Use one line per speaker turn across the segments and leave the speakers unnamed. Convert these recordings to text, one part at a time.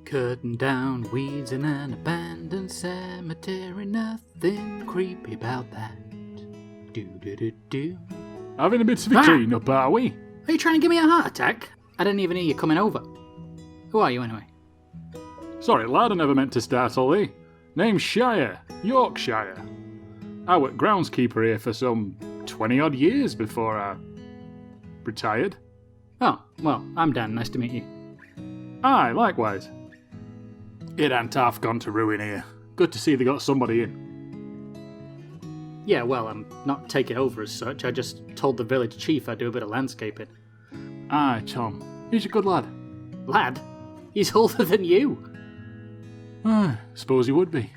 Cutting down weeds in an abandoned cemetery, nothing creepy about that. Do.
Having a bit of a clean-up, are we?
Are you trying to give me a heart attack? I didn't even hear you coming over. Who are you anyway?
Sorry lad, I never meant to startle thee. Name's Shire, Yorkshire. I was groundskeeper here for some 20-odd years before I retired.
Oh, well, I'm Dan, nice to meet you.
Aye, likewise. It ain't half gone to ruin here. Good to see they got somebody in.
Yeah, well, I'm not taking over as such, I just told the village chief I'd do a bit of landscaping.
Aye, Tom, he's a good lad.
Lad? He's older than you.
Suppose he would be.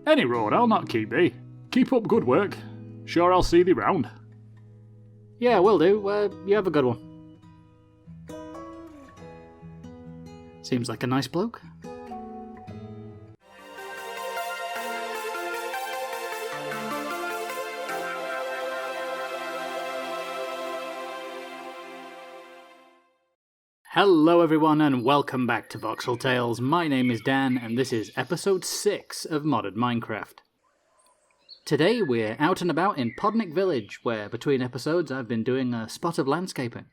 Any road, I'll not keep thee. Keep up good work. Sure I'll see thee round.
Yeah, will do. You have a good one. Seems like a nice bloke. Hello everyone and welcome back to Voxel Tales. My name is Dan and this is episode 6 of Modded Minecraft. Today we're out and about in Podnik Village, where between episodes I've been doing a spot of landscaping.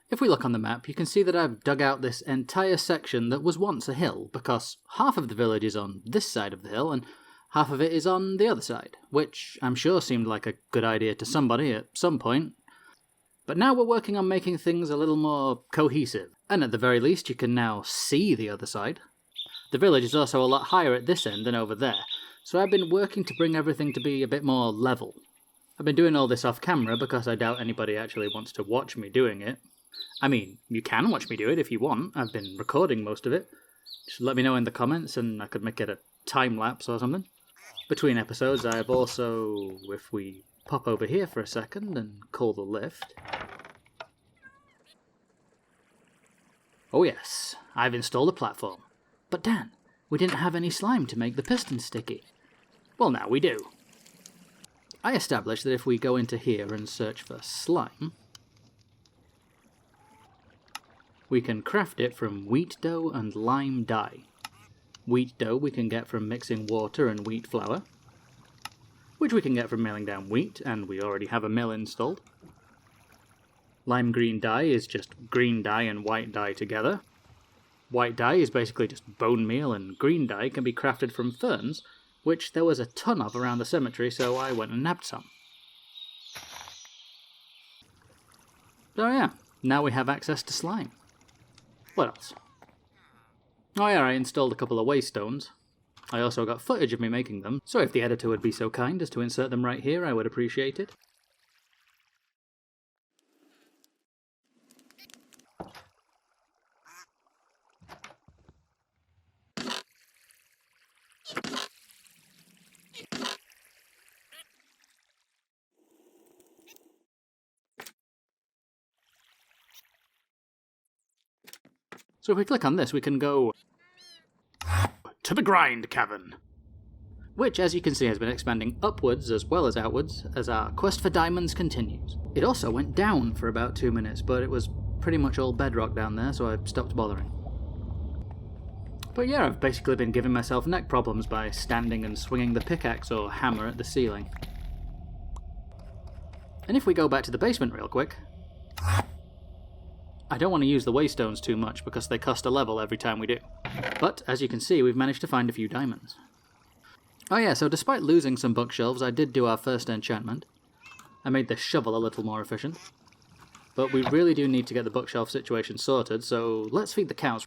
If we look on the map, you can see that I've dug out this entire section that was once a hill, because half of the village is on this side of the hill and half of it is on the other side, which I'm sure seemed like a good idea to somebody at some point. But now we're working on making things a little more cohesive, and at the very least you can now see the other side. The village is also a lot higher at this end than over there, so I've been working to bring everything to be a bit more level. I've been doing all this off camera because I doubt anybody actually wants to watch me doing it. I mean, you can watch me do it if you want, I've been recording most of it. Just let me know in the comments and I could make it a time lapse or something. Between episodes I have also, if we pop over here for a second and call the lift. Oh yes, I've installed a platform. But Dan, we didn't have any slime to make the pistons sticky. Well now we do. I established that if we go into here and search for slime, we can craft it from wheat dough and lime dye. Wheat dough we can get from mixing water and wheat flour, which we can get from milling down wheat, and we already have a mill installed. Lime green dye is just green dye and white dye together. White dye is basically just bone meal, and green dye can be crafted from ferns, which there was a ton of around the cemetery, so I went and nabbed some. So yeah, now we have access to slime. What else? Oh yeah, I installed a couple of waystones. I also got footage of me making them, so if the editor would be so kind as to insert them right here, I would appreciate it. So if we click on this, we can go to the grind cavern, which, as you can see, has been expanding upwards as well as outwards as our quest for diamonds continues. It also went down for about 2 minutes, but it was pretty much all bedrock down there, so I stopped bothering. But yeah, I've basically been giving myself neck problems by standing and swinging the pickaxe or hammer at the ceiling. And if we go back to the basement real quick, I don't want to use the waystones too much because they cost a level every time we do. But, as you can see, we've managed to find a few diamonds. Oh yeah, so despite losing some bookshelves, I did do our first enchantment. I made the shovel a little more efficient. But we really do need to get the bookshelf situation sorted, so let's feed the cows.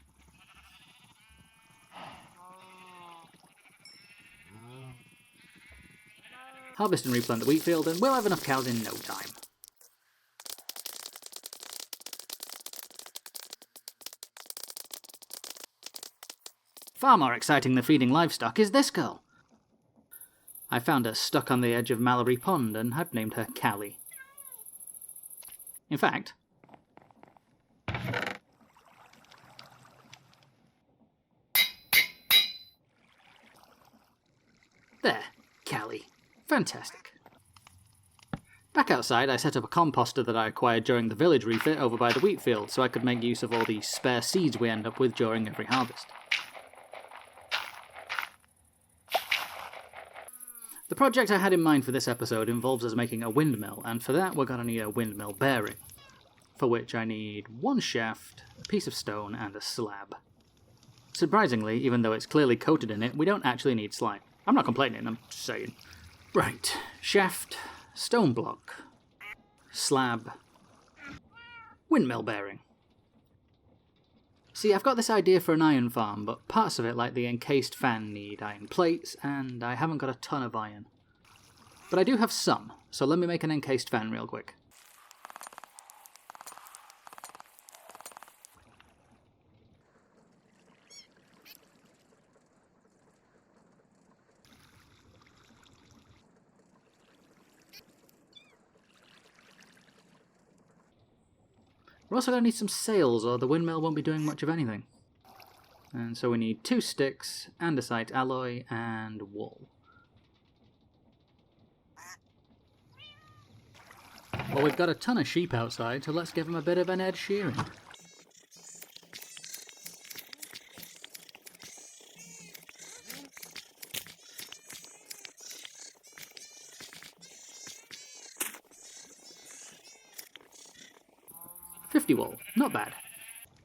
Harvest and replant the wheat field, and we'll have enough cows in no time. Far more exciting than feeding livestock is this girl. I found her stuck on the edge of Mallory Pond, and I've named her Callie. In fact, there, Callie. Fantastic. Back outside, I set up a composter that I acquired during the village refit over by the wheat field, so I could make use of all the spare seeds we end up with during every harvest. The project I had in mind for this episode involves us making a windmill, and for that we're going to need a windmill bearing, for which I need one shaft, a piece of stone, and a slab. Surprisingly, even though it's clearly coated in it, we don't actually need slime. I'm not complaining, I'm just saying. Right, shaft, stone block, slab, windmill bearing. See, I've got this idea for an iron farm, but parts of it, like the encased fan, need iron plates, and I haven't got a ton of iron. But I do have some, so let me make an encased fan real quick. We're also going to need some sails, or the windmill won't be doing much of anything. And so we need 2 sticks, andesite alloy, and wool. Well, we've got a ton of sheep outside, so let's give them a bit of an edge shearing. Wool, not bad.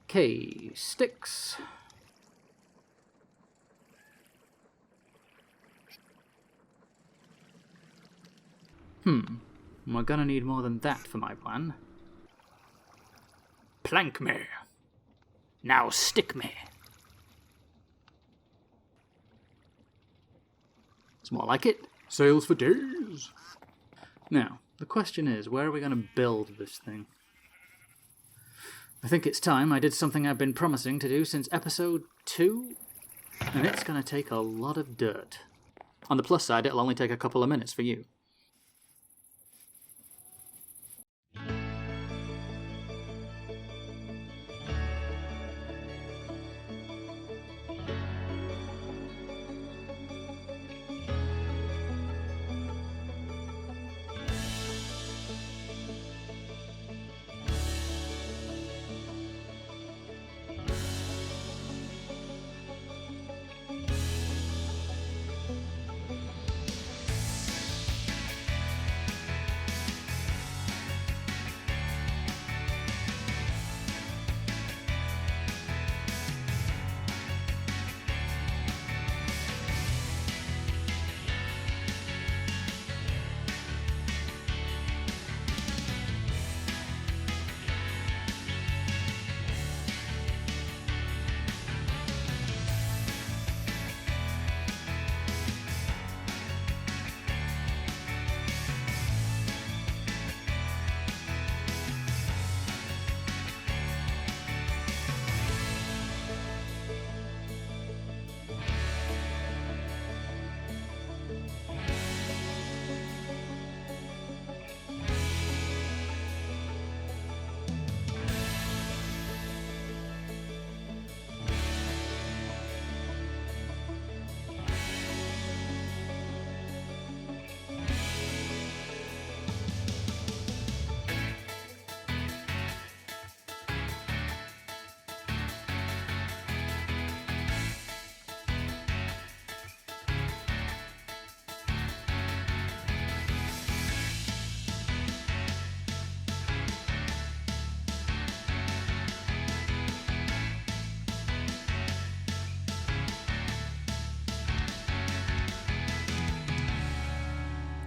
Okay, sticks. We're gonna need more than that for my plan. Plank me. Now stick me. It's more like it.
Sails for days.
Now, the question is, where are we gonna build this thing? I think it's time I did something I've been promising to do since episode 2, and it's going to take a lot of dirt. On the plus side, it'll only take a couple of minutes for you.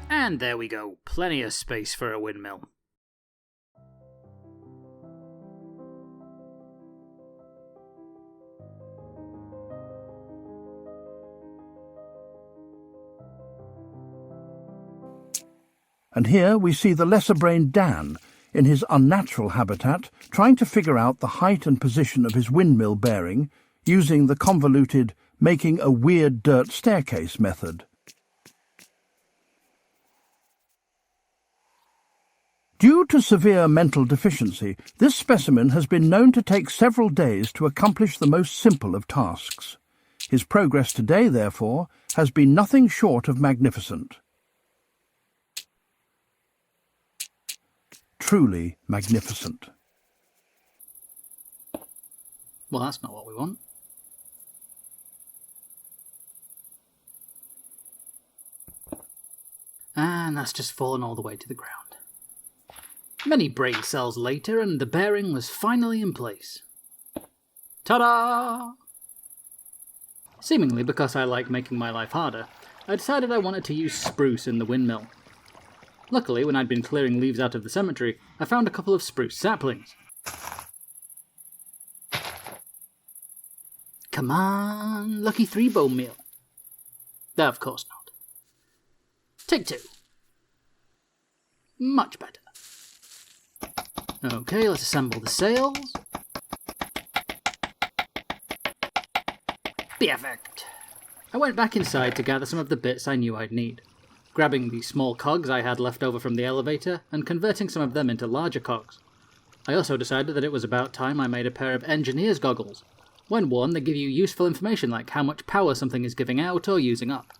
And there we go, plenty of space for a windmill.
And here we see the lesser-brained Dan, in his unnatural habitat, trying to figure out the height and position of his windmill bearing using the convoluted making a weird dirt staircase method. Due to severe mental deficiency, this specimen has been known to take several days to accomplish the most simple of tasks. His progress today, therefore, has been nothing short of magnificent. truly magnificent.
Well, that's not what we want. And that's just fallen all the way to the ground. Many brain cells later, and the bearing was finally in place. Ta-da! Seemingly because I like making my life harder, I decided I wanted to use spruce in the windmill. Luckily, when I'd been clearing leaves out of the cemetery, I found a couple of spruce saplings. Come on, lucky 3-bone meal. Of course not. Take 2. Much better. Okay, let's assemble the sails. Perfect. I went back inside to gather some of the bits I knew I'd need, grabbing the small cogs I had left over from the elevator and converting some of them into larger cogs. I also decided that it was about time I made a pair of engineer's goggles. When worn, they give you useful information like how much power something is giving out or using up.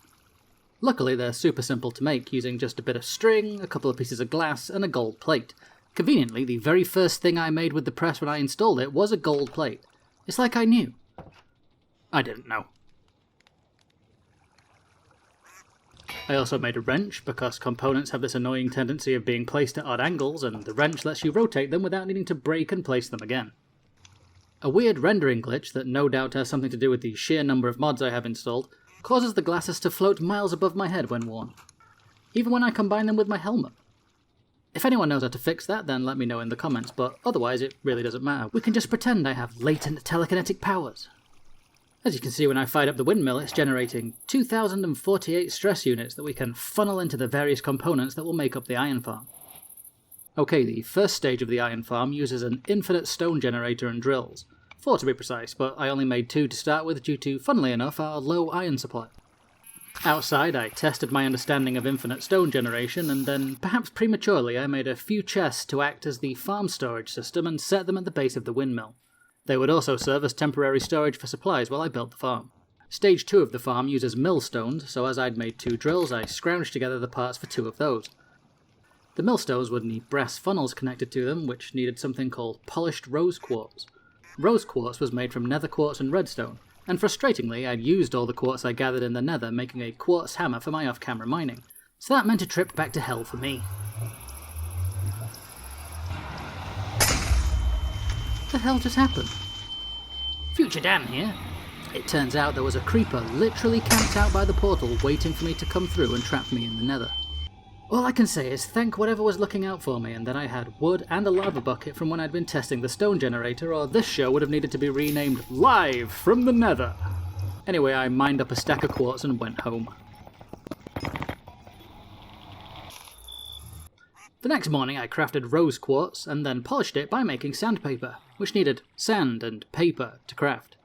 Luckily, they're super simple to make, using just a bit of string, a couple of pieces of glass, and a gold plate. Conveniently, the very first thing I made with the press when I installed it was a gold plate. It's like I knew. I didn't know. I also made a wrench, because components have this annoying tendency of being placed at odd angles, and the wrench lets you rotate them without needing to break and place them again. A weird rendering glitch that no doubt has something to do with the sheer number of mods I have installed causes the glasses to float miles above my head when worn, even when I combine them with my helmet. If anyone knows how to fix that, then let me know in the comments, but otherwise it really doesn't matter. We can just pretend I have latent telekinetic powers. As you can see, when I fired up the windmill, it's generating 2,048 stress units that we can funnel into the various components that will make up the iron farm. Okay, the first stage of the iron farm uses an infinite stone generator and drills. 4 to be precise, but I only made 2 to start with due to, funnily enough, our low iron supply. Outside, I tested my understanding of infinite stone generation, and then, perhaps prematurely, I made a few chests to act as the farm storage system and set them at the base of the windmill. They would also serve as temporary storage for supplies while I built the farm. Stage 2 of the farm uses millstones, so as I'd made 2 drills, I scrounged together the parts for 2 of those. The millstones would need brass funnels connected to them, which needed something called polished rose quartz. Rose quartz was made from nether quartz and redstone, and frustratingly, I'd used all the quartz I gathered in the nether making a quartz hammer for my off-camera mining, so that meant a trip back to hell for me. What the hell just happened? Future Dan here. It turns out there was a creeper literally camped out by the portal waiting for me to come through and trap me in the nether. All I can say is thank whatever was looking out for me and that I had wood and a lava bucket from when I'd been testing the stone generator, or this show would have needed to be renamed Live from the Nether. Anyway, I mined up a stack of quartz and went home. The next morning I crafted rose quartz and then polished it by making sandpaper, which needed sand and paper to craft.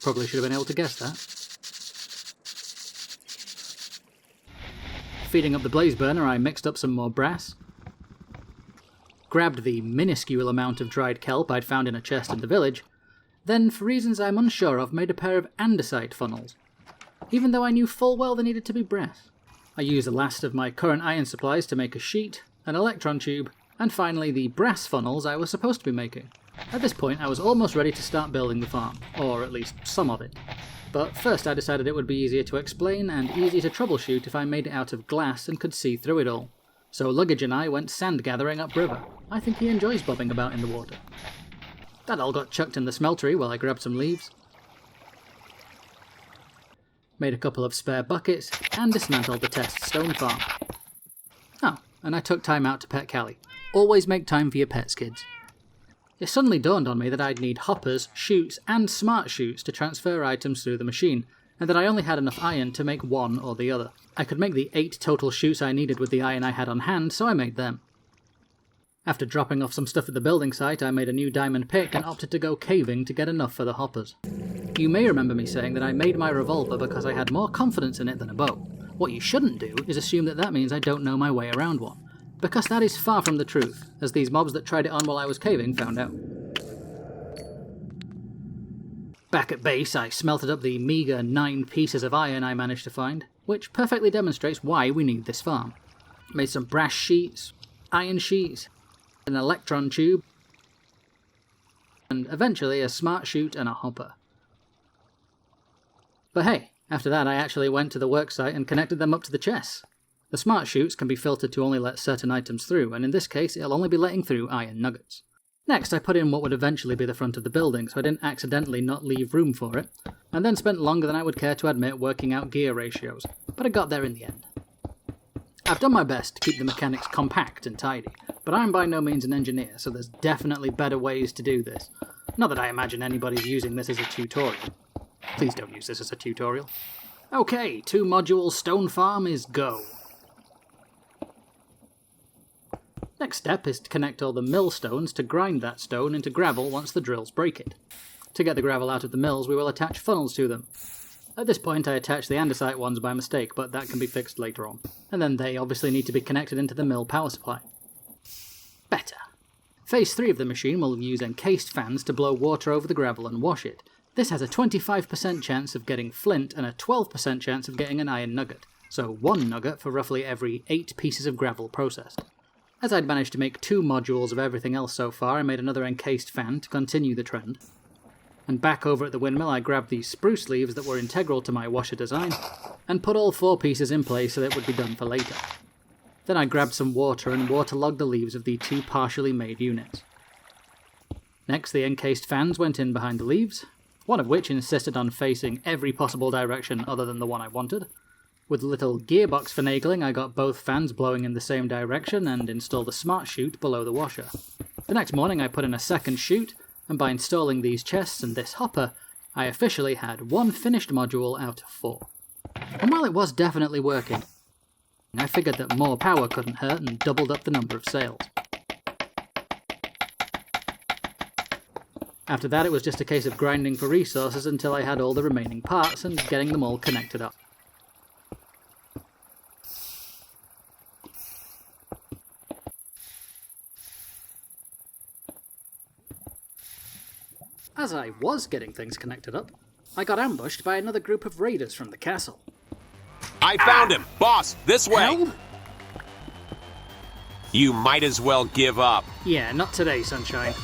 Probably should have been able to guess that. Feeding up the blaze burner, I mixed up some more brass, grabbed the minuscule amount of dried kelp I'd found in a chest in the village, then, for reasons I'm unsure of, made a pair of andesite funnels, even though I knew full well they needed to be brass. I used the last of my current iron supplies to make a sheet, an electron tube, and finally the brass funnels I was supposed to be making. At this point, I was almost ready to start building the farm, or at least some of it. But first I decided it would be easier to explain and easier to troubleshoot if I made it out of glass and could see through it all. So Luggage and I went sand gathering upriver. I think he enjoys bobbing about in the water. That all got chucked in the smeltery while I grabbed some leaves, made a couple of spare buckets, and dismantled the test stone farm. Oh, and I took time out to pet Callie. Always make time for your pets, kids. It suddenly dawned on me that I'd need hoppers, chutes, and smart chutes to transfer items through the machine, and that I only had enough iron to make one or the other. I could make the 8 total chutes I needed with the iron I had on hand, so I made them. After dropping off some stuff at the building site, I made a new diamond pick and opted to go caving to get enough for the hoppers. You may remember me saying that I made my revolver because I had more confidence in it than a bow. What you shouldn't do is assume that that means I don't know my way around one, because that is far from the truth, as these mobs that tried it on while I was caving found out. Back at base, I smelted up the meagre 9 pieces of iron I managed to find, which perfectly demonstrates why we need this farm. Made some brass sheets. iron sheets, an electron tube, and eventually a smart chute and a hopper. But hey, after that I actually went to the worksite and connected them up to the chests. The smart chutes can be filtered to only let certain items through, and in this case it'll only be letting through iron nuggets. Next I put in what would eventually be the front of the building so I didn't accidentally not leave room for it, and then spent longer than I would care to admit working out gear ratios, but I got there in the end. I've done my best to keep the mechanics compact and tidy, but I'm by no means an engineer, so there's definitely better ways to do this. Not that I imagine anybody's using this as a tutorial. Please don't use this as a tutorial. Okay, 2-module stone farm is go. Next step is to connect all the mill stones to grind that stone into gravel once the drills break it. To get the gravel out of the mills, we will attach funnels to them. At this point I attached the andesite ones by mistake, but that can be fixed later on. And then they obviously need to be connected into the mill power supply. Better. Phase 3 of the machine will use encased fans to blow water over the gravel and wash it. This has a 25% chance of getting flint and a 12% chance of getting an iron nugget, so 1 nugget for roughly every 8 pieces of gravel processed. As I'd managed to make 2 modules of everything else so far, I made another encased fan to continue the trend. And back over at the windmill I grabbed these spruce leaves that were integral to my washer design, and put all 4 pieces in place so that it would be done for later. Then I grabbed some water and waterlogged the leaves of the 2 partially made units. Next the encased fans went in behind the leaves, one of which insisted on facing every possible direction other than the one I wanted. With a little gearbox finagling I got both fans blowing in the same direction and installed a smart chute below the washer. The next morning I put in a second chute, and by installing these chests and this hopper, I officially had 1 finished module out of 4. And while it was definitely working, I figured that more power couldn't hurt and doubled up the number of sales. After that it was just a case of grinding for resources until I had all the remaining parts and getting them all connected up. As I was getting things connected up, I got ambushed by another group of raiders from the castle.
I found him! Boss, this way!
Help?
You might as well give up.
Yeah, not today, Sunshine.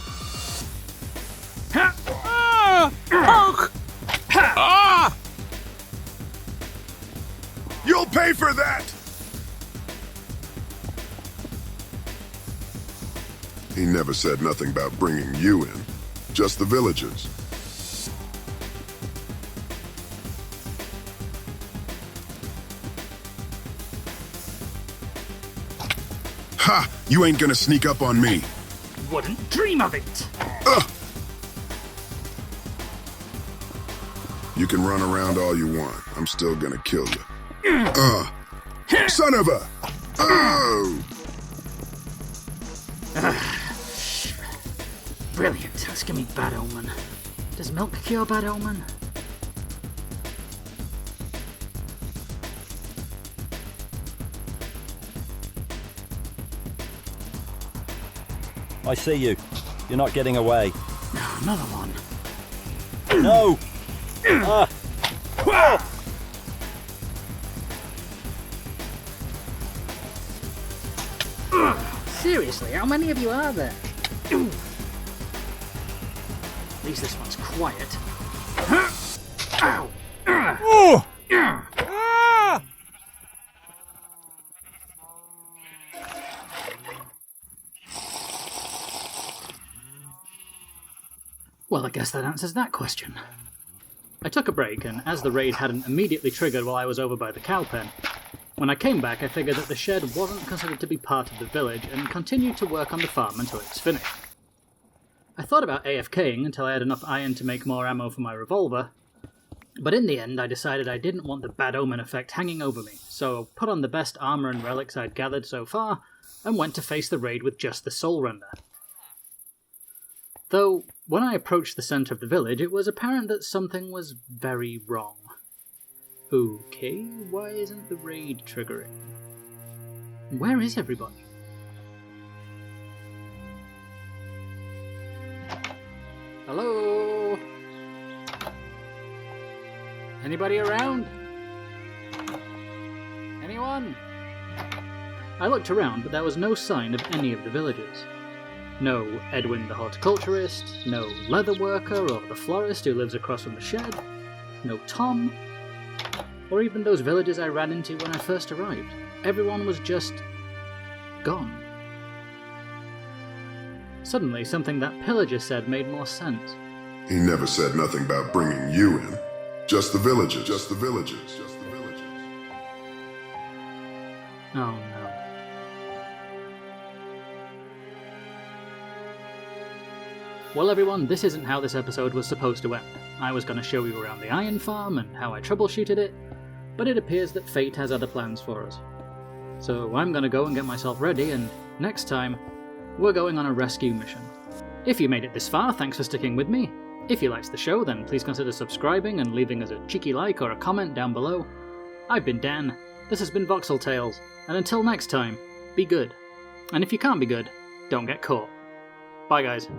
You'll pay for that! He never said nothing about bringing you in. Just the villagers. Ha! You ain't gonna sneak up on me.
Wouldn't dream of it!
You can run around all you want. I'm still gonna kill you. Son of a... Oh!
Brilliant. Let's give me Bad Omen. Does milk cure Bad Omen?
I see you. You're not getting away.
Another one.
No!
Seriously, how many of you are there? At least this one's quiet. Ow! Well, I guess that answers that question. I took a break, and as the raid hadn't immediately triggered while I was over by the cow pen, when I came back I figured that the shed wasn't considered to be part of the village and continued to work on the farm until it was finished. I thought about AFKing until I had enough iron to make more ammo for my revolver, but in the end I decided I didn't want the Bad Omen effect hanging over me, so put on the best armour and relics I'd gathered so far, and went to face the raid with just the Soul Render. Though, when I approached the centre of the village, it was apparent that something was very wrong. Okay, why isn't the raid triggering? Where is everybody? Hello? Anybody around? Anyone? I looked around, but there was no sign of any of the villagers. No Edwin the horticulturist, no leather worker or the florist who lives across from the shed, no Tom, or even those villagers I ran into when I first arrived. Everyone was just gone. Suddenly, something that pillager said made more sense.
He never said nothing about bringing you in. Just the villagers. Just the villagers. Just the villagers.
Oh no. Well everyone, this isn't how this episode was supposed to end. I was going to show you around the iron farm and how I troubleshooted it, but it appears that fate has other plans for us. So I'm going to go and get myself ready, and next time, we're going on a rescue mission. If you made it this far, thanks for sticking with me. If you liked the show, then please consider subscribing and leaving us a cheeky like or a comment down below. I've been Dan, this has been Voxel Tales, and until next time, be good. And if you can't be good, don't get caught. Bye guys.